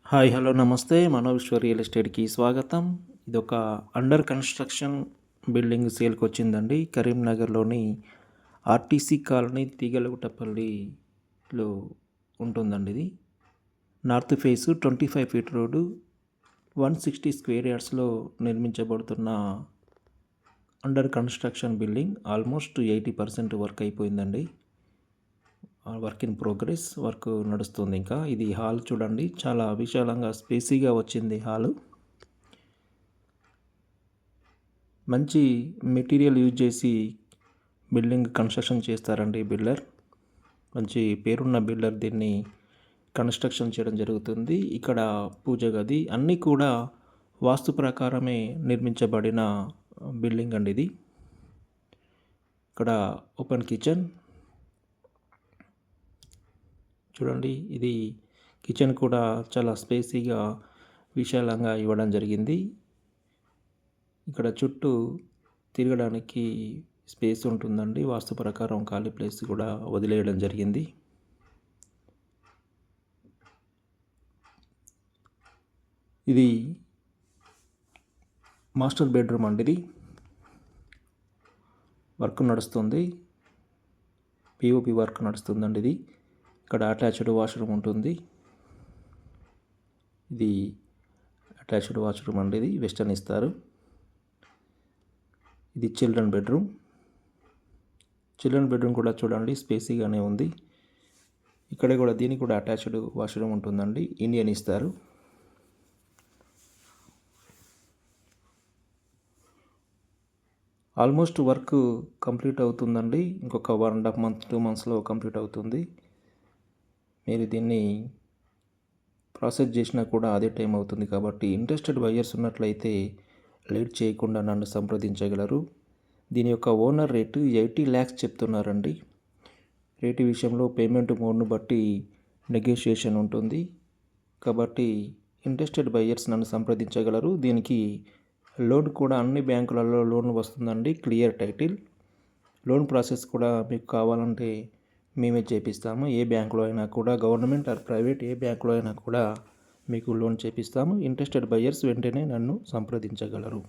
Hi hello నమస్తే మనోవిశ్వ real ఎస్టేట్కి స్వాగతం. ఇదొక అండర్ కన్స్ట్రక్షన్ బిల్డింగ్ సేల్కి వచ్చిందండి. కరీంనగర్లోని ఆర్టీసీ కాలనీ తీగలగుట్టపల్లిలో ఉంటుందండి. ఇది north face 25 feet road 160 square యార్డ్స్లో నిర్మించబడుతున్న under construction building. Almost 80% work అయిపోయిందండి. వర్క్ ఇన్ ప్రోగ్రెస్, వర్క్ నడుస్తుంది. ఇంకా ఇది హాల్ చూడండి, చాలా విశాలంగా స్పేసీగా వచ్చింది హాలు. మంచి మెటీరియల్ యూజ్ చేసి బిల్డింగ్ కన్స్ట్రక్షన్ చేస్తారండి బిల్డర్. మంచి పేరున్న బిల్డర్ దీన్ని కన్స్ట్రక్షన్ చేయడం జరుగుతుంది. ఇక్కడ పూజ గది అన్నీ కూడా వాస్తు ప్రకారమే నిర్మించబడిన బిల్డింగ్ అండి ఇది. ఇక్కడ ఓపెన్ కిచెన్ చూడండి. ఇది కిచెన్ కూడా చాలా స్పేసీగా విశాలంగా ఇవ్వడం జరిగింది. ఇక్కడ చుట్టూ తిరగడానికి స్పేస్ ఉంటుందండి. వాస్తు ప్రకారం ఖాళీ ప్లేస్ కూడా వదిలేయడం జరిగింది. ఇది మాస్టర్ బెడ్రూమ్ అండి. ఇది వర్క్ నడుస్తుంది, పిఓపి వర్క్ నడుస్తుందండి. ఇది ఇక్కడ అటాచ్డ్ వాష్రూమ్ ఉంటుంది. ఇది అటాచ్డ్ వాష్రూమ్ అండి. ఇది వెస్టర్న్ ఇస్తారు. ఇది చిల్డ్రన్ బెడ్రూమ్. చిల్డ్రన్ బెడ్రూమ్ కూడా చూడండి స్పేసీగానే ఉంది. ఇక్కడ కూడా దీనికి కూడా అటాచ్డ్ వాష్రూమ్ ఉంటుందండి. ఇండియన్ ఇస్తారు. ఆల్మోస్ట్ వర్క్ కంప్లీట్ అవుతుందండి. ఇంకొక 1.5 month 2 monthsలో కంప్లీట్ అవుతుంది. మీరు దీన్ని ప్రాసెస్ చేసినా కూడా అదే టైం అవుతుంది. కాబట్టి ఇంట్రెస్టెడ్ బయర్స్ ఉన్నట్లయితే లేట్ చేయకుండా నన్ను సంప్రదించగలరు. దీని యొక్క ఓనర్ రేటు 80 lakhs చెప్తున్నారండి. రేటు విషయంలో పేమెంట్ మోడ్ను బట్టి నెగోషియేషన్ ఉంటుంది. కాబట్టి ఇంట్రెస్టెడ్ బయర్స్ నన్ను సంప్రదించగలరు. దీనికి లోన్ కూడా అన్ని బ్యాంకులలో లోన్ వస్తుందండి. Clear title. లోన్ ప్రాసెస్ కూడా మీకు కావాలంటే మేమే చేపిస్తాము. ఏ బ్యాంకులో అయినా కూడా, గవర్నమెంట్ ఆర్ ప్రైవేట్ ఏ బ్యాంకులో అయినా కూడా మీకు లోన్ చేపిస్తాము. ఇంట్రెస్టెడ్ బయర్స్ వెంటనే నన్ను సంప్రదించగలరు.